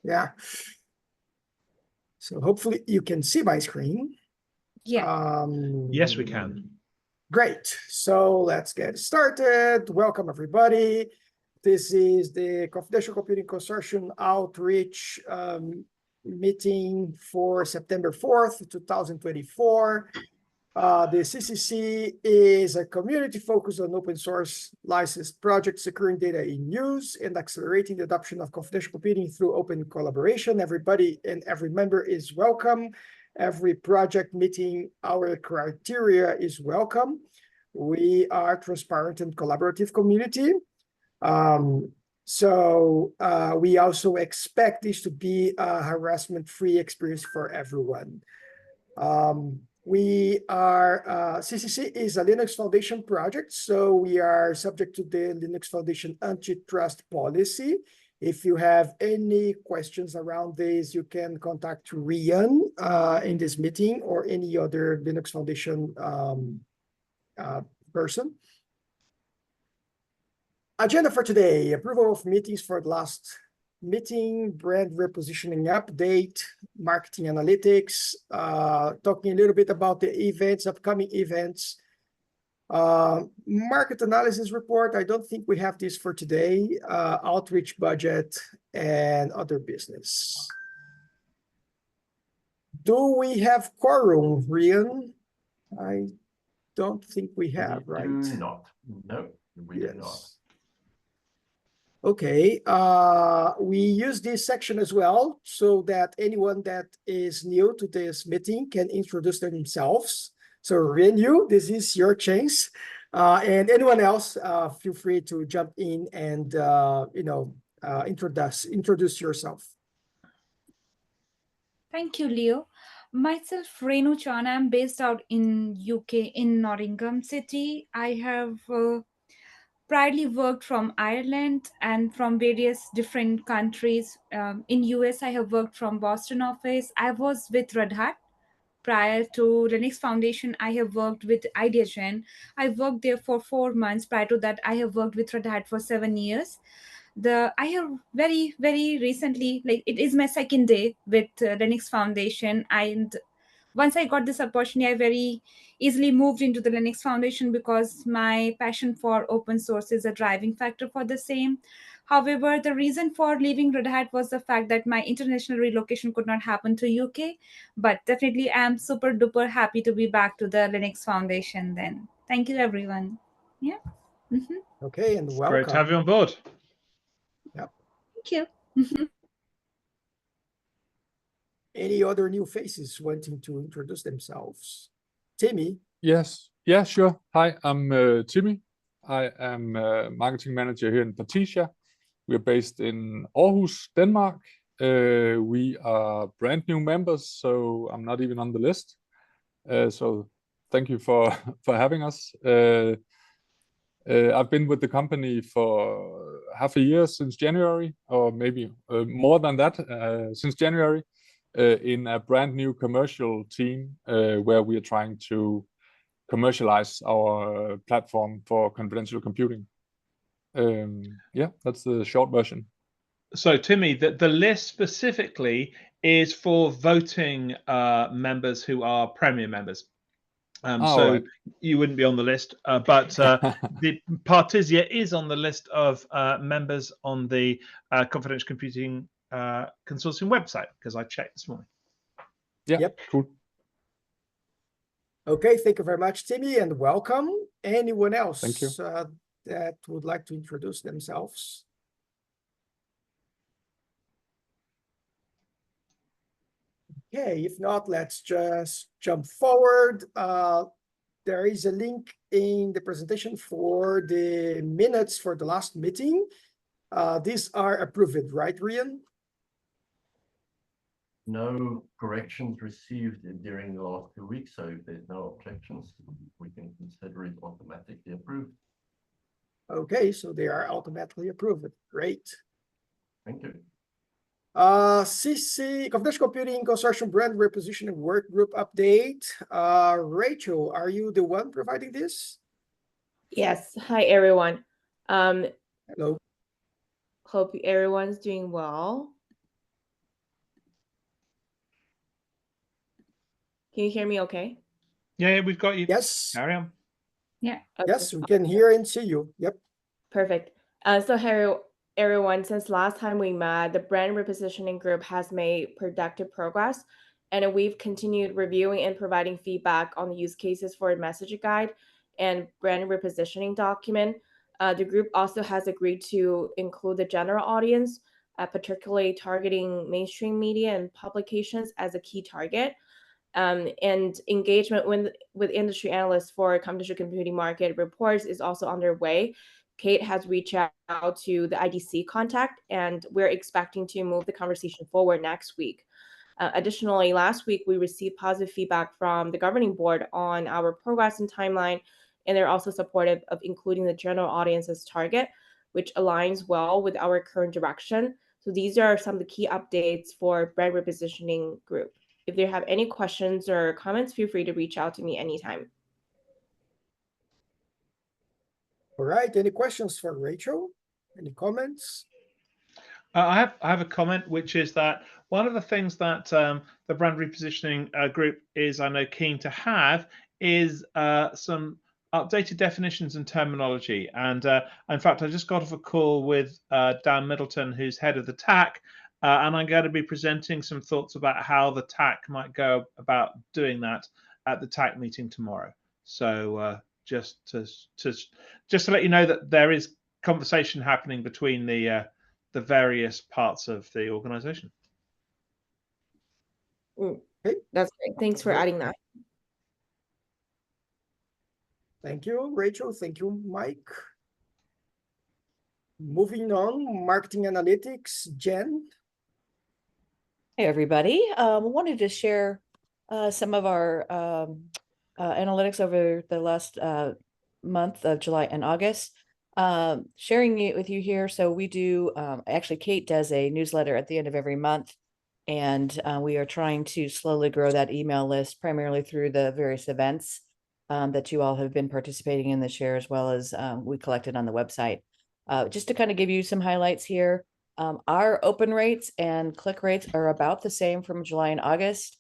Yeah. So hopefully you can see my screen. Yeah. Yes, we can. Great. So let's get started. Welcome, everybody. This is the Confidential Computing Consortium Outreach meeting for September 4th, 2024. The CCC is a community focused on open source licensed projects securing data in use and accelerating the adoption of confidential computing through open collaboration. Everybody and every member is welcome. Every project meeting our criteria is welcome. We are transparent and collaborative community. We also expect this to be a harassment-free experience for everyone. CCC is a Linux Foundation project, so we are subject to the Linux Foundation antitrust policy. If you have any questions around this, you can contact Rian in this meeting or any other Linux Foundation person. Agenda for today: approval of meetings for the last meeting, brand repositioning update, marketing analytics, talking a little bit about the events, upcoming events, market analysis report. I don't think we have this for today, outreach budget, and other business. Do we have quorum, Rian? I don't think we have, right? We do not. No, we do not. Okay, we use this section as well so that anyone that is new to this meeting can introduce themselves. So Rian, this is your chance. And anyone else, feel free to jump in and introduce yourself. Thank you, Leo. Myself, Renu Chan. I'm based out in UK, in Nottingham City. I have proudly worked from Ireland and from various different countries. In US, I have worked from Boston office. I was with Red Hat. Prior to Linux Foundation, I have worked with IdeaGen. I worked there for 4 months. Prior to that, I have worked with Red Hat for 7 years. I have very recently, like it is my second day with Linux Foundation, and once I got this opportunity, I very easily moved into the Linux Foundation because my passion for open source is a driving factor for the same. However, the reason for leaving Red Hat was the fact that my international relocation could not happen to UK, but definitely I'm super duper happy to be back to the Linux Foundation then. Thank you, everyone. Yeah. Okay, and welcome. Great to have you on board. Yep. Thank you. Any other new faces wanting to introduce themselves? Timmy? Yes. Yeah, sure. Hi, I'm Timmy. I am marketing manager here in Partitia. We're based in Aarhus, Denmark. We are brand new members, so I'm not even on the list. So thank you for having us. I've been with the company for half a year, since January, or maybe more than that, since January, in a brand new commercial team where we are trying to commercialize our platform for confidential computing. Yeah, that's the short version. So Timmy, the list specifically is for voting members who are Premier members. So right. You wouldn't be on the list, but the Partisia is on the list of members on the Confidential Computing Consortium website, because I checked this morning. Yeah, yep. Cool. Okay, thank you very much, Timmy, and welcome. Anyone else Thank you. That would like to introduce themselves? Okay, if not, let's just jump forward. There is a link in the presentation for the minutes for the last meeting. These are approved, right, Rian? No corrections received during the last 2 weeks, so if there's no objections, we can consider it automatically approved. Okay, so they are automatically approved. Great. Thank you. CC, Confidential Computing Consortium Brand Repositioning Work Group Update. Rachel, are you the one providing this? Yes. Hi, everyone. Hello. Hope everyone's doing well. Can you hear me okay? Yeah, we've got you. Yes, Carry on. Yeah. yes, we can hear and see you. Yep. Perfect. So hello, everyone. Since last time we met, the brand repositioning group has made productive progress, and we've continued reviewing and providing feedback on the use cases for a message guide and brand repositioning document. The group also has agreed to include the general audience, particularly targeting mainstream media and publications as a key target. And engagement with industry analysts for computational computing market reports is also underway. Kate has reached out to the IDC contact, and we're expecting to move the conversation forward next week. Additionally, last week we received positive feedback from the governing board on our progress and timeline, and they're also supportive of including the general audience as target, which aligns well with our current direction. So these are some of the key updates for brand repositioning group. If you have any questions or comments, feel free to reach out to me anytime. All right. Any questions for Rachel? Any comments? I have a comment, which is that one of the things that the brand repositioning group is, I know, keen to have is some updated definitions and terminology. And in fact, I just got off a call with Dan Middleton, who's head of the TAC, and I'm going to be presenting some thoughts about how the TAC might go about doing that at the TAC meeting tomorrow. So just to let you know that there is conversation happening between the various parts of the organization. Okay. That's great. Thanks for adding that. Thank you, Rachel. Thank you, Mike. Moving on, marketing analytics, Jen. Hey, everybody. Wanted to share some of our analytics over the last month of July and August. Sharing it with you here. So we do, actually, Kate does a newsletter at the end of every month, and we are trying to slowly grow that email list, primarily through the various events that you all have been participating in this year, as well as we collected on the website. Just to kind of give you some highlights here. Our open rates and click rates are about the same from July and August.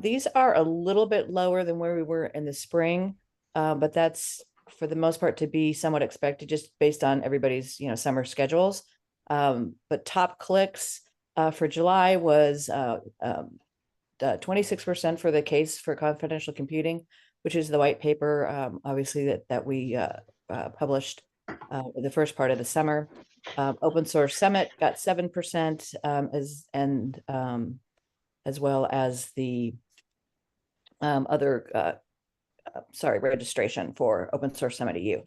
These are a little bit lower than where we were in the spring, but that's for the most part to be somewhat expected just based on everybody's summer schedules. But top clicks for July was 26% for the case for confidential computing, which is the white paper, obviously that we published the first part of the summer. Open Source Summit got 7%, as well as the other registration for Open Source Summit EU.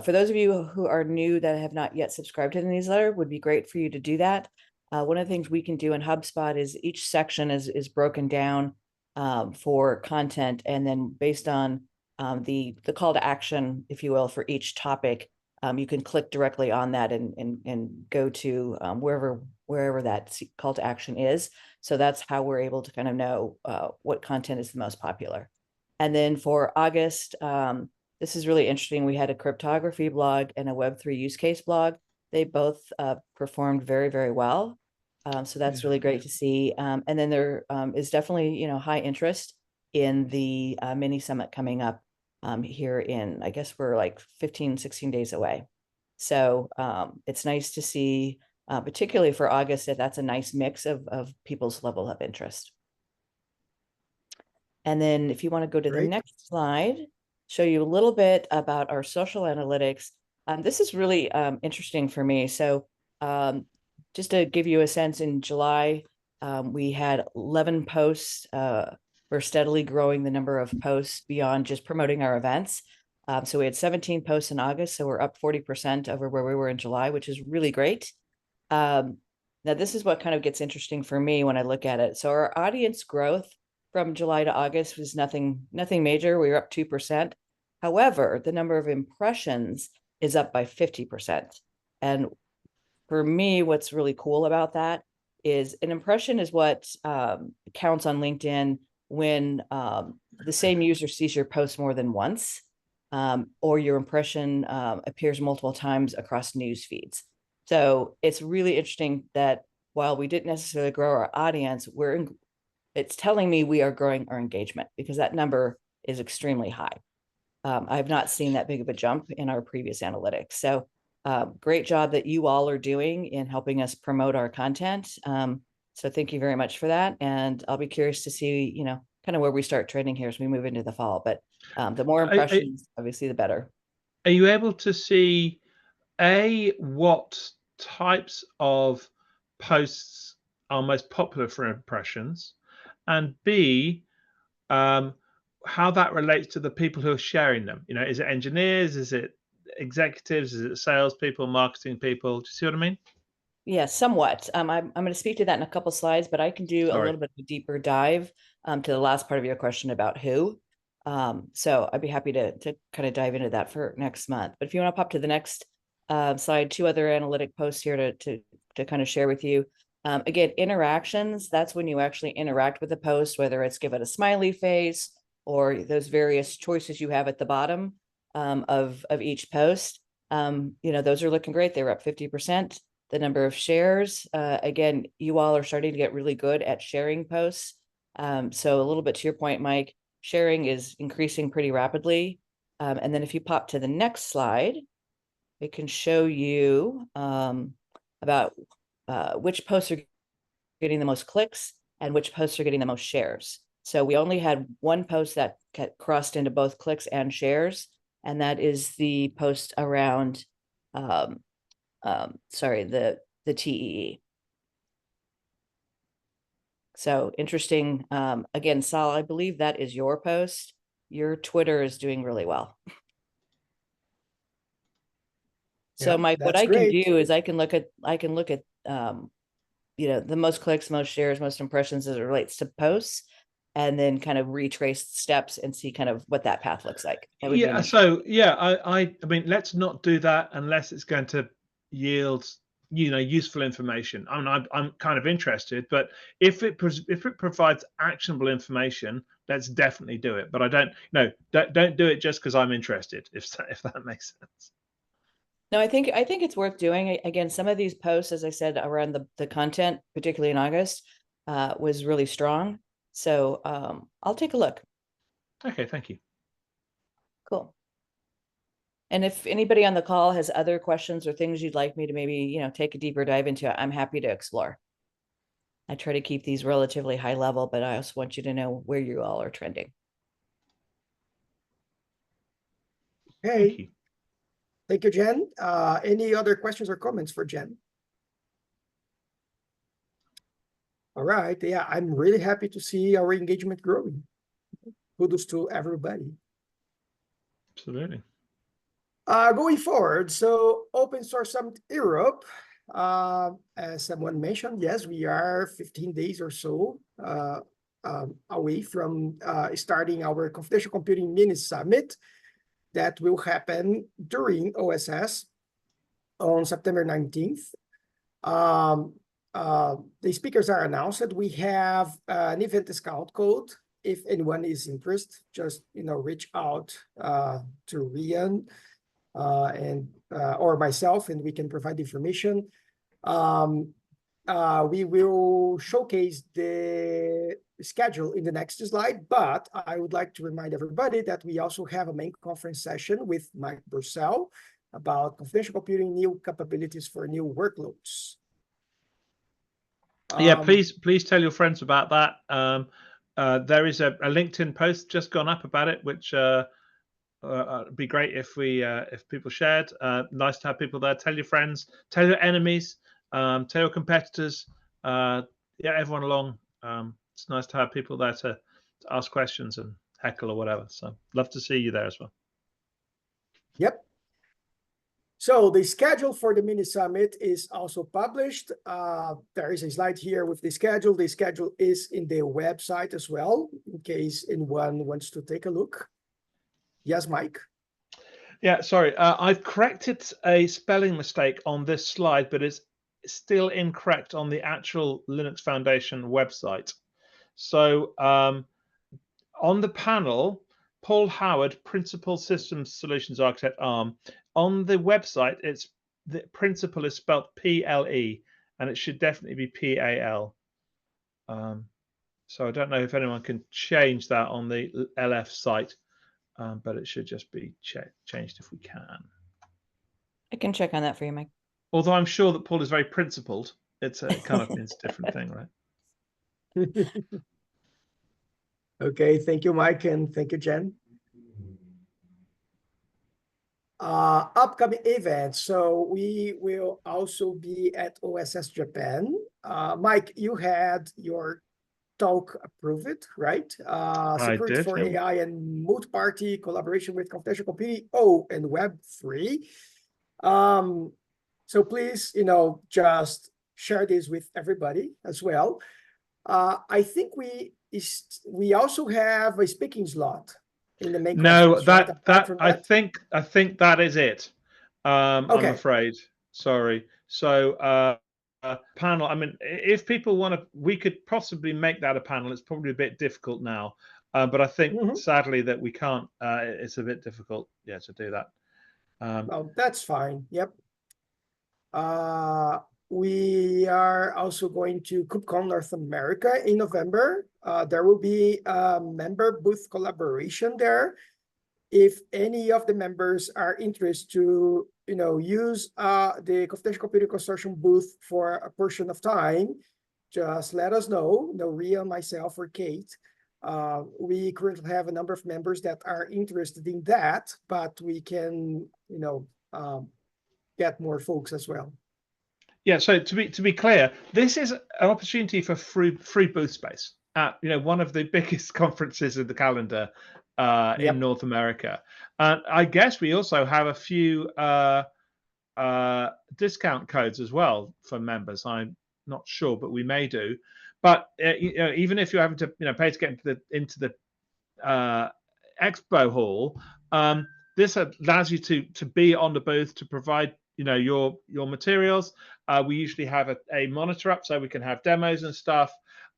For those of you who are new that have not yet subscribed to the newsletter, would be great for you to do that. One of the things we can do in HubSpot is each section is broken down for content, and then based on the call to action, if you will, for each topic, you can click directly on that and go to wherever that call to action is. So that's how we're able to kind of know what content is the most popular. And then for August, this is really interesting. We had a cryptography blog and a Web3 use case blog. They both performed very, very well. So that's really great to see. And then there is definitely, high interest in the mini summit coming up here in, I guess we're like 15, 16 days away. So it's nice to see, particularly for August, that's a nice mix of people's level of interest. And then if you want to go to the next slide, show you a little bit about our social analytics. This is really interesting for me. So just to give you a sense, in July, we had 11 posts. We're steadily growing the number of posts beyond just promoting our events. So we had 17 posts in August, so we're up 40% over where we were in July, which is really great. Now, this is what kind of gets interesting for me when I look at it. So our audience growth from July to August was nothing major. We were up 2%. However, the number of impressions is up by 50%. And for me, what's really cool about that is an impression is what counts on LinkedIn when the same user sees your post more than once, or your impression appears multiple times across news feeds. So it's really interesting that while we didn't necessarily grow our audience, we're it's telling me we are growing our engagement, because that number is extremely high. I've not seen that big of a jump in our previous analytics. So great job that you all are doing in helping us promote our content. So thank you very much for that. And I'll be curious to see, kind of where we start trending here as we move into the fall. But the more impressions, obviously, the better. Are you able to see what types of posts are most popular for impressions, and B, how that relates to the people who are sharing them? Is it engineers? Is it executives? Is it salespeople, marketing people? Do you see what I mean? Yeah, somewhat. I'm going to speak to that in a couple slides, but I can do a little bit of a deeper dive to the last part of your question about who. So I'd be happy to kind of dive into that for next month. But if you want to pop to the next slide, 2 other analytic posts here to kind of share with you. Again, interactions, that's when you actually interact with a post, whether it's give it a smiley face or those various choices you have at the bottom of each post. Those are looking great. They were up 50%. The number of shares, again, you all are starting to get really good at sharing posts. So a little bit to your point, Mike, sharing is increasing pretty rapidly. And then if you pop to the next slide, it can show you about which posts are getting the most clicks and which posts are getting the most shares. So we only had one post that crossed into both clicks and shares, and that is the post around the TEE. So interesting. Again, Sal, I believe that is your post. Your Twitter is doing really well. So Mike, what I can do is I can look at the most clicks, most shares, most impressions as it relates to posts, and then kind of retrace steps and see kind of what that path looks like. Yeah. So yeah, I mean, let's not do that unless it's going to yield useful information. I mean, I'm kind of interested, but if it provides actionable information, let's definitely do it. But don't do it just because I'm interested, if that makes sense. No, I think it's worth doing. Again, some of these posts, as I said, around the content, particularly in August, was really strong. So I'll take a look. Okay, thank you. Cool. And if anybody on the call has other questions or things you'd like me to maybe, take a deeper dive into, I'm happy to explore. I try to keep these relatively high level, but I also want you to know where you all are trending. Hey. Thank you, Jen. Any other questions or comments for Jen? All right. Yeah, I'm really happy to see our engagement growing. Kudos to everybody. Absolutely. Going forward, so Open Source Summit Europe, as someone mentioned, yes, we are 15 days or so away from starting our Confidential Computing Mini Summit. That will happen during OSS on September 19th. The speakers are announced. We have an event discount code. If anyone is interested, just reach out to Rian or myself, and we can provide information. We will showcase the schedule in the next slide, but I would like to remind everybody that we also have a main conference session with Mike Bursell about confidential computing, new capabilities for new workloads. Yeah, please tell your friends about that. There is a LinkedIn post just gone up about it, which it'd be great if people shared. Nice to have people there. Tell your friends, tell your enemies, tell your competitors. Yeah, everyone along. It's nice to have people there to ask questions and heckle or whatever. So love to see you there as well. Yep. So the schedule for the mini summit is also published. There is a slide here with the schedule. The schedule is in the website as well, in case anyone wants to take a look. Yes, Mike? Yeah, sorry. I've corrected a spelling mistake on this slide, but it's still incorrect on the actual Linux Foundation website. So on the panel, Paul Howard, Principal Systems Solutions Architect, ARM. On the website, the principal is spelled P-L-E, and it should definitely be P-A-L. So I don't know if anyone can change that on the LF site, but it should just be changed if we can. I can check on that for you, Mike. Although I'm sure that Paul is very principled, it kind of means a different thing, right? Okay, thank you, Mike, and thank you, Jen. Upcoming events. So we will also be at OSS Japan. Mike, you had your talk approved, right? Security did, for yeah. AI and multi-party collaboration with computational computing, and Web3. So please, just share this with everybody as well. I think we also have a speaking slot in the main No, conference, right? Apart from I think that is it. I'm Okay. afraid. Sorry. So panel. I mean, if people want to, we could possibly make that a panel. It's probably a bit difficult now, but I think sadly that we can't. It's a bit difficult, yeah, to do that. Well, that's fine. Yep. We are also going to KubeCon North America in November. There will be a member booth collaboration there. If any of the members are interested to, use the Computational Computing Consortium booth for a portion of time, just let us know. Ria, myself, or Kate. We currently have a number of members that are interested in that, but we can, get more folks as well. Yeah, so to be clear, this is an opportunity for free booth space at one of the biggest conferences in the calendar in North America. And I guess we also have a few discount codes as well for members. I'm not sure, but we may do. But even if you're having to pay to get into the expo hall, this allows you to be on the booth, to provide your materials. We usually have a monitor up so we can have demos and stuff,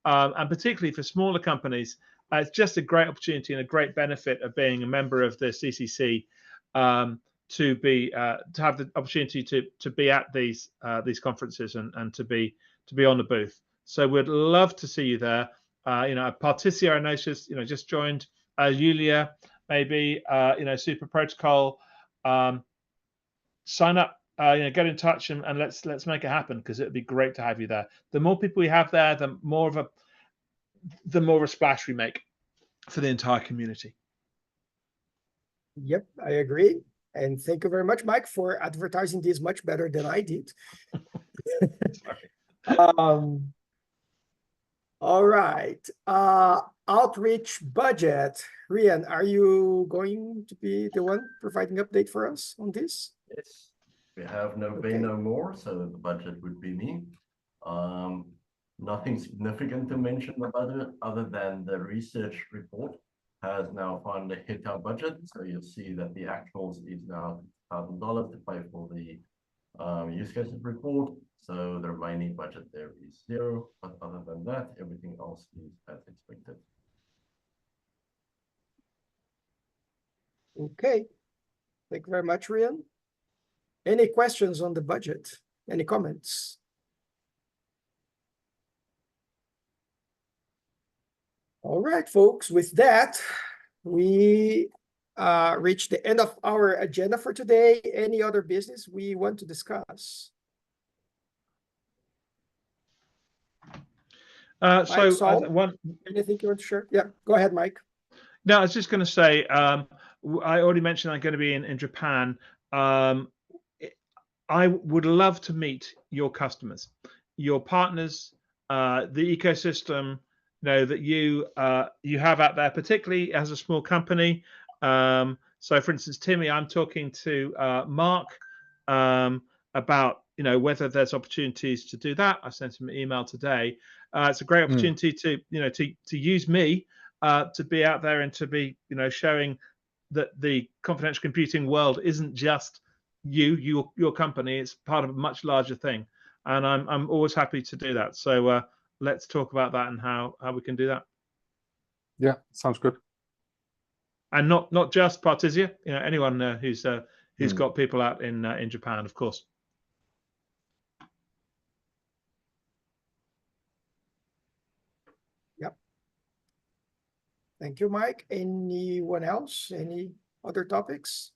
and particularly for smaller companies, it's just a great opportunity and a great benefit of being a member of the CCC, to have the opportunity to be at these conferences and to be on the booth. So we'd love to see you there. Particia, I noticed, just joined. Yulia, maybe, Super Protocol. Sign up, get in touch and let's make it happen, because it would be great to have you there. The more people we have there, the more of a splash we make for the entire community. Yep, I agree. And thank you very much, Mike, for advertising this much better than I did. All right. Outreach budget. Rian, are you going to be the one providing update for us on this? Yes, we have no pay no more, so the budget would be me. Nothing significant to mention about it other than the research report has now finally hit our budget. So you'll see that the actuals is now $1,000 to pay for the use cases report. So the remaining budget there is $0. But other than that, everything else is as expected. Okay. Thank you very much, Rian. Any questions on the budget? Any comments? All right, folks. With that, we reached the end of our agenda for today. Any other business we want to discuss? Anything you want to share? Yeah, go ahead, Mike. No, I was just going to say, I already mentioned I'm going to be in Japan. I would love to meet your customers, your partners, the ecosystem that you have out there, particularly as a small company. So, for instance, Timmy, I'm talking to Mark about whether there's opportunities to do that. I sent him an email today. It's a great opportunity to use me to be out there and to be showing that the confidential computing world isn't just your company. It's part of a much larger thing, and I'm always happy to do that. So let's talk about that and how we can do that. Yeah, sounds good. And not just Partisia, anyone who's got people out in Japan, of course. Yep. Thank you, Mike. Anyone else? Any other topics?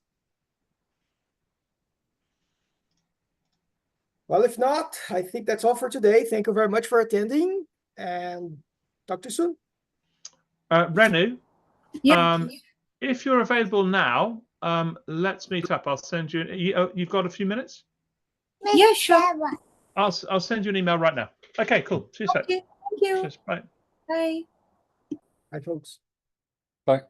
Well, if not, I think that's all for today. Thank you very much for attending and talk to you soon. Renu, Yeah. if you're available now, let's meet up. I'll send you. You've got a few minutes. Yeah, sure. I'll send you an email right now. Okay, cool. See you soon. Okay. Thank you. Cheers. Bye. Bye. Bye, folks. Bye.